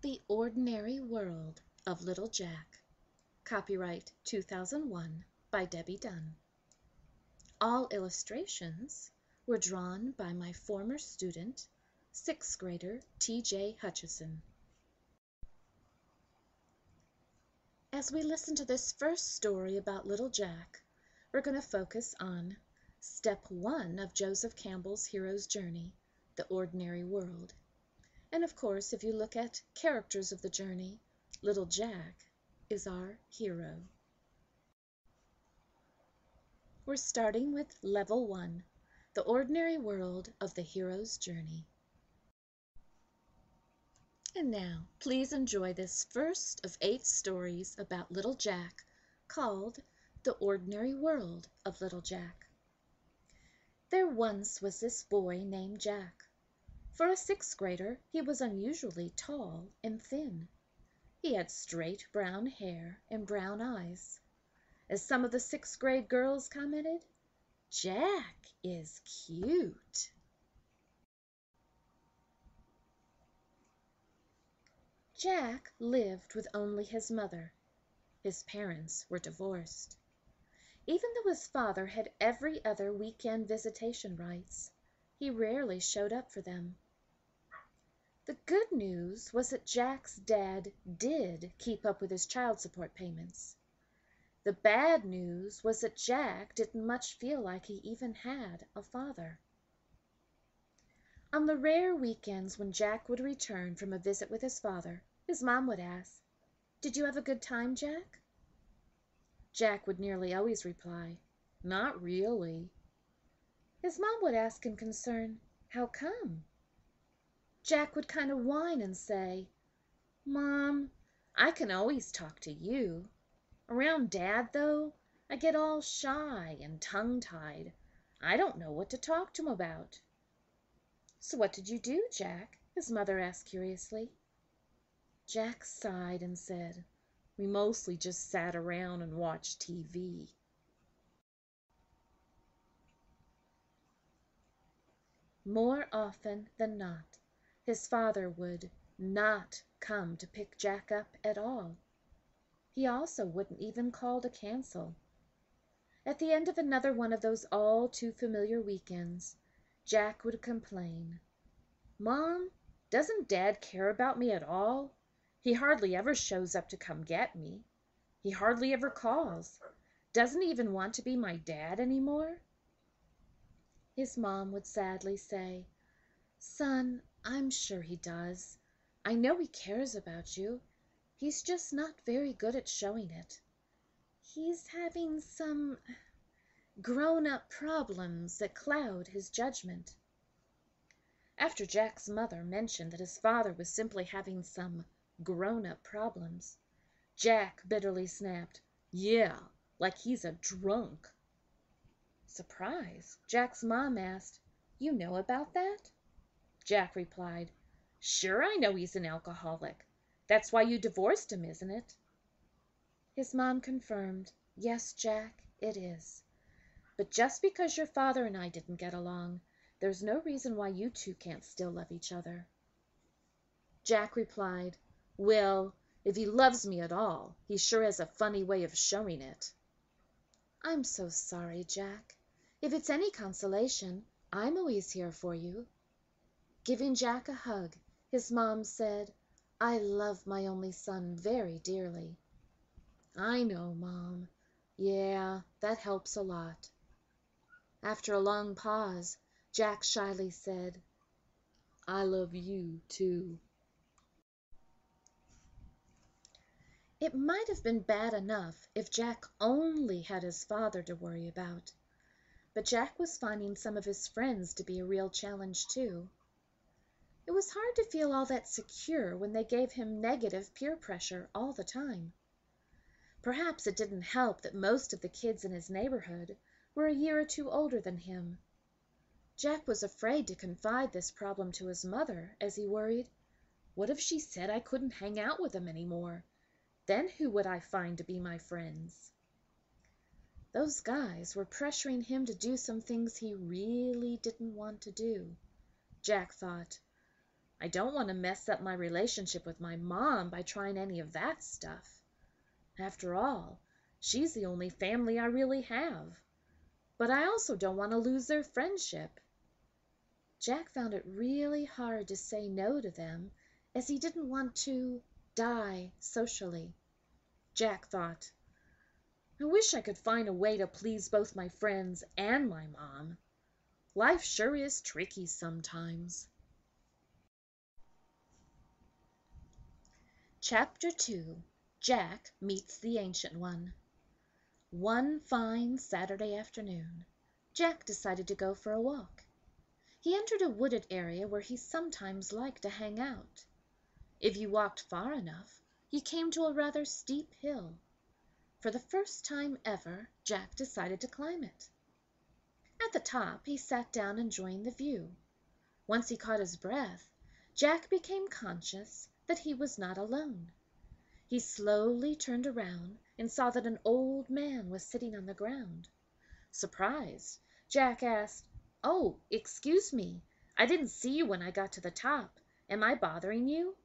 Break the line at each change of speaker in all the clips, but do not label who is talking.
The Ordinary World of Little Jack. Copyright 2001 by Debbie Dunn. All illustrations were drawn by my former student, 6th grader T.J. Hutchison. As we listen to this first story about Little Jack, we're going to focus on Step 1 of Joseph Campbell's hero's journey, the ordinary world. And of course, if you look at characters of the journey, Little Jack is our hero. We're starting with Level 1, the ordinary world of the hero's journey. And now, please enjoy this first of 8 stories about Little Jack, called The Ordinary World of Little Jack. There once was this boy named Jack. For a 6th grader, he was unusually tall and thin. He had straight brown hair and brown eyes. As some of the 6th grade girls commented, "Jack is cute." Jack lived with only his mother. His parents were divorced. Even though his father had every other weekend visitation rights, he rarely showed up for them. The good news was that Jack's dad did keep up with his child support payments. The bad news was that Jack didn't much feel like he even had a father. On the rare weekends when Jack would return from a visit with his father, his mom would ask, "Did you have a good time, Jack?" Jack would nearly always reply, "Not really." His mom would ask in concern, "How come?" Jack would kind of whine and say, "Mom, I can always talk to you. Around Dad, though, I get all shy and tongue-tied. I don't know what to talk to him about." "So what did you do, Jack?" his mother asked curiously. Jack sighed and said, "We mostly just sat around and watched TV." More often than not, his father would not come to pick Jack up at all. He also wouldn't even call to cancel. At the end of another one of those all too familiar weekends, Jack would complain, "Mom, doesn't Dad care about me at all? He hardly ever shows up to come get me. He hardly ever calls. Doesn't even want to be my dad anymore." His mom would sadly say, "Son, I'm sure he does. I know he cares about you. He's just not very good at showing it. He's having some grown-up problems that cloud his judgment." After Jack's mother mentioned that his father was simply having some grown-up problems, Jack bitterly snapped, "Yeah, like he's a drunk." Surprised, Jack's mom asked, "You know about that?" Jack replied, "Sure, I know he's an alcoholic. That's why you divorced him, isn't it?" His mom confirmed, "Yes, Jack, it is. But just because your father and I didn't get along, there's no reason why you two can't still love each other." Jack replied, "Well, if he loves me at all, he sure has a funny way of showing it." "I'm so sorry, Jack. If it's any consolation, I'm always here for you." Giving Jack a hug, his mom said, "I love my only son very dearly." "I know, Mom. Yeah, that helps a lot." After a long pause, Jack shyly said, "I love you, too." It might have been bad enough if Jack only had his father to worry about, but Jack was finding some of his friends to be a real challenge, too. It was hard to feel all that secure when they gave him negative peer pressure all the time. Perhaps it didn't help that most of the kids in his neighborhood were a year or two older than him. Jack was afraid to confide this problem to his mother, as he worried, "What if she said I couldn't hang out with them anymore? Then who would I find to be my friends?" Those guys were pressuring him to do some things he really didn't want to do. Jack thought, I don't want to mess up my relationship with my mom by trying any of that stuff. After all, she's the only family I really have. But I also don't want to lose their friendship. Jack found it really hard to say no to them, as he didn't want to die socially. Jack thought, I wish I could find a way to please both my friends and my mom. Life sure is tricky sometimes. Chapter 2. Jack Meets the Ancient One. One fine Saturday afternoon, Jack decided to go for a walk. He entered a wooded area where he sometimes liked to hang out. If you walked far enough, you came to a rather steep hill. For the first time ever, Jack decided to climb it. At the top, he sat down enjoying the view. Once he caught his breath, Jack became conscious that he was not alone. He slowly turned around and saw that an old man was sitting on the ground. Surprised, Jack asked, "Oh, excuse me. I didn't see you when I got to the top. Am I bothering you?"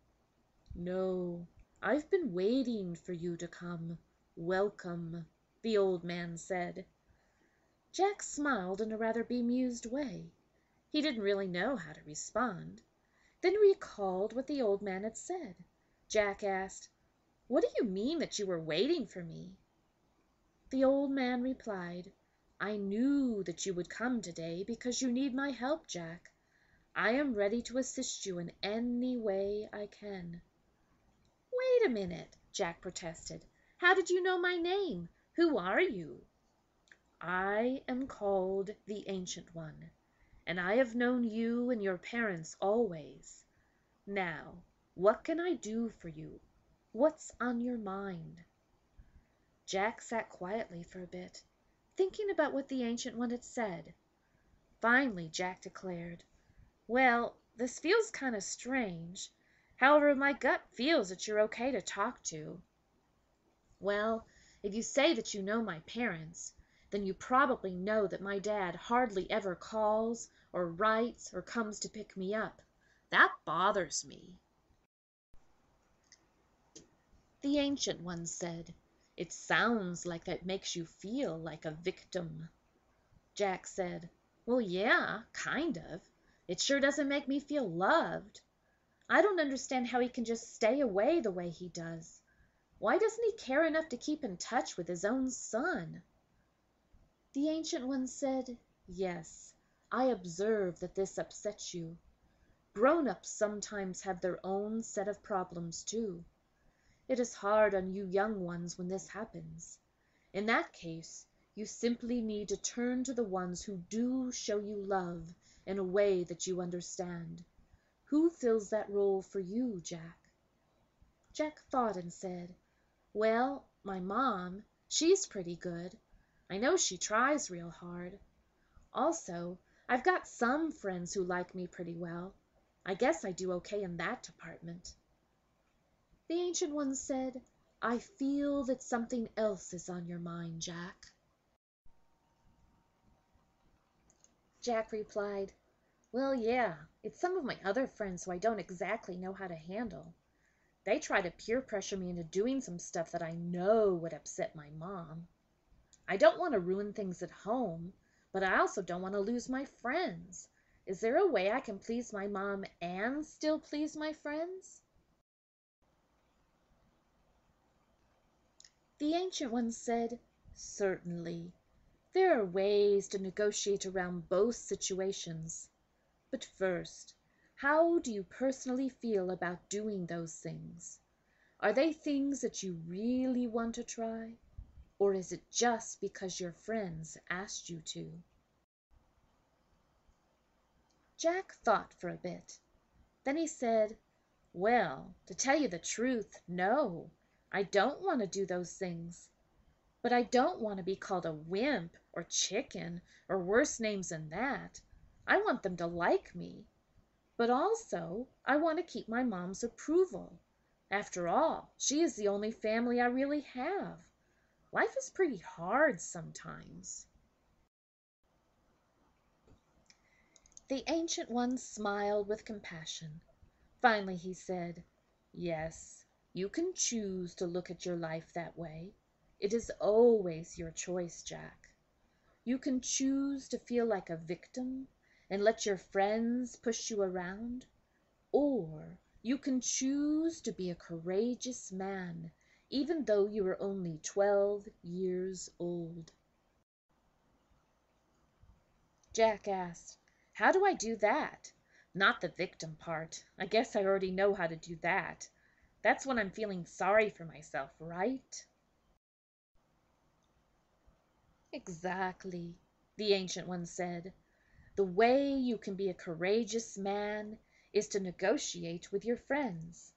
"No, I've been waiting for you to come. Welcome," the old man said. Jack smiled in a rather bemused way. He didn't really know how to respond. Then he recalled what the old man had said. Jack asked, "What do you mean that you were waiting for me?" The old man replied, "I knew that you would come today because you need my help, Jack. I am ready to assist you in any way I can." "Wait a minute," Jack protested. "How did you know my name? Who are you?" "I am called the Ancient One, and I have known you and your parents always. Now, what can I do for you? What's on your mind?" Jack sat quietly for a bit, thinking about what the Ancient One had said. Finally, Jack declared, "Well, this feels kind of strange. However, my gut feels that you're okay to talk to." "Well, if you say that you know my parents, then you probably know that my dad hardly ever calls or writes or comes to pick me up. That bothers me." The Ancient One said, "It sounds like that makes you feel like a victim." Jack said, "Well, yeah, kind of. It sure doesn't make me feel loved. I don't understand how he can just stay away the way he does. Why doesn't he care enough to keep in touch with his own son?" The Ancient One said, "Yes, I observe that this upsets you. Grown-ups sometimes have their own set of problems too. It is hard on you young ones when this happens. In that case, you simply need to turn to the ones who do show you love in a way that you understand. Who fills that role for you, Jack?" Jack thought and said, "Well, my mom, she's pretty good. I know she tries real hard. Also, I've got some friends who like me pretty well. I guess I do okay in that department." The Ancient One said, "I feel that something else is on your mind, Jack." Jack replied, "Well, yeah, it's some of my other friends who I don't exactly know how to handle. They try to peer pressure me into doing some stuff that I know would upset my mom. I don't want to ruin things at home, but I also don't want to lose my friends. Is there a way I can please my mom and still please my friends?" The Ancient One said, "Certainly. There are ways to negotiate around both situations. But first, how do you personally feel about doing those things? Are they things that you really want to try? Or is it just because your friends asked you to?" Jack thought for a bit. Then he said, "Well, to tell you the truth, no. I don't want to do those things. But I don't want to be called a wimp or chicken or worse names than that. I want them to like me. But also, I want to keep my mom's approval. After all, she is the only family I really have. Life is pretty hard sometimes." The Ancient One smiled with compassion. Finally he said, "Yes, you can choose to look at your life that way. It is always your choice, Jack. You can choose to feel like a victim and let your friends push you around, or you can choose to be a courageous man, even though you are only 12 years old." Jack asked, "How do I do that? Not the victim part. I guess I already know how to do that. That's when I'm feeling sorry for myself, right?" "Exactly," the Ancient One said. "The way you can be a courageous man is to negotiate with your friends.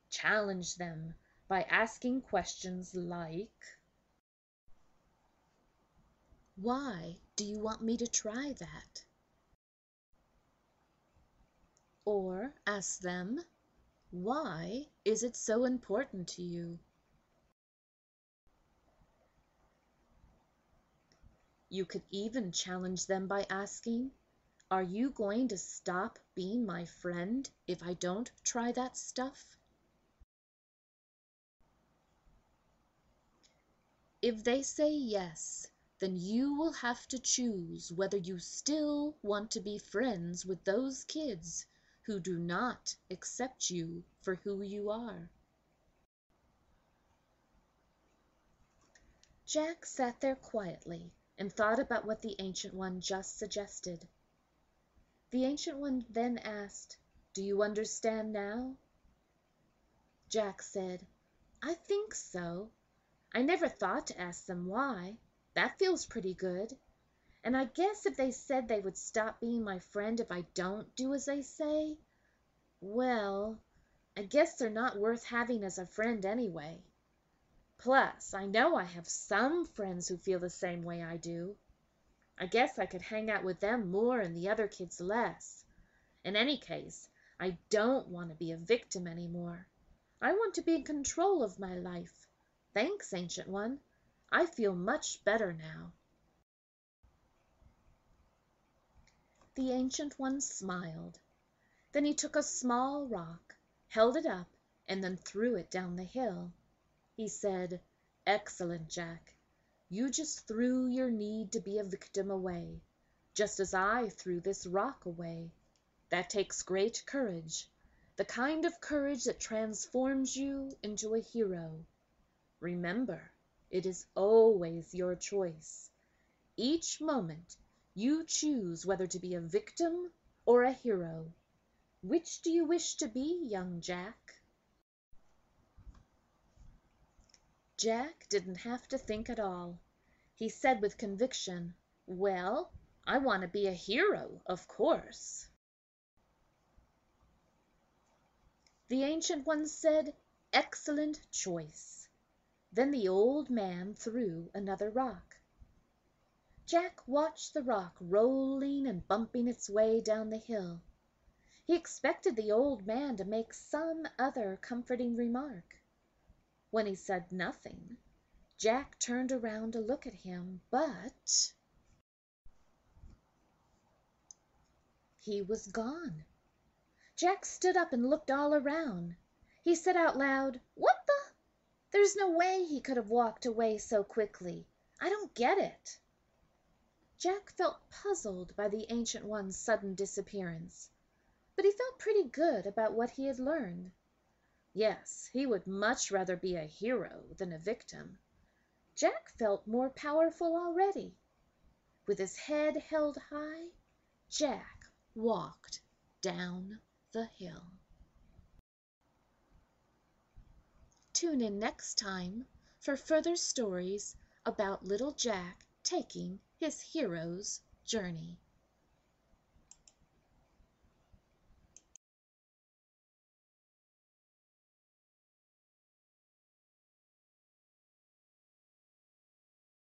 Challenge them by asking questions like, 'Why do you want me to try that?' Or ask them, 'Why is it so important to you?' You could even challenge them by asking, 'Are you going to stop being my friend if I don't try that stuff?' If they say yes, then you will have to choose whether you still want to be friends with those kids who do not accept you for who you are." Jack sat there quietly and thought about what the Ancient One just suggested. The Ancient One then asked, "Do you understand now?" Jack said, "I think so. I never thought to ask them why. That feels pretty good. And I guess if they said they would stop being my friend if I don't do as they say, well, I guess they're not worth having as a friend anyway. Plus, I know I have some friends who feel the same way I do. I guess I could hang out with them more and the other kids less. In any case, I don't want to be a victim anymore. I want to be in control of my life. Thanks, Ancient One. I feel much better now." The Ancient One smiled. Then he took a small rock, held it up, and then threw it down the hill. He said, "Excellent, Jack. You just threw your need to be a victim away, just as I threw this rock away. That takes great courage, the kind of courage that transforms you into a hero. Remember, it is always your choice. Each moment you choose whether to be a victim or a hero. Which do you wish to be, young Jack?" Jack didn't have to think at all. He said with conviction, "Well, I want to be a hero, of course." The Ancient One said, "Excellent choice." Then the old man threw another rock. Jack watched the rock rolling and bumping its way down the hill. He expected the old man to make some other comforting remark. When he said nothing, Jack turned around to look at him, but he was gone. Jack stood up and looked all around. He said out loud, "What the? There's no way he could have walked away so quickly. I don't get it." Jack felt puzzled by the Ancient One's sudden disappearance, but he felt pretty good about what he had learned. Yes, he would much rather be a hero than a victim. Jack felt more powerful already. With his head held high, Jack walked down the hill. Tune in next time for further stories about little Jack taking his hero's journey.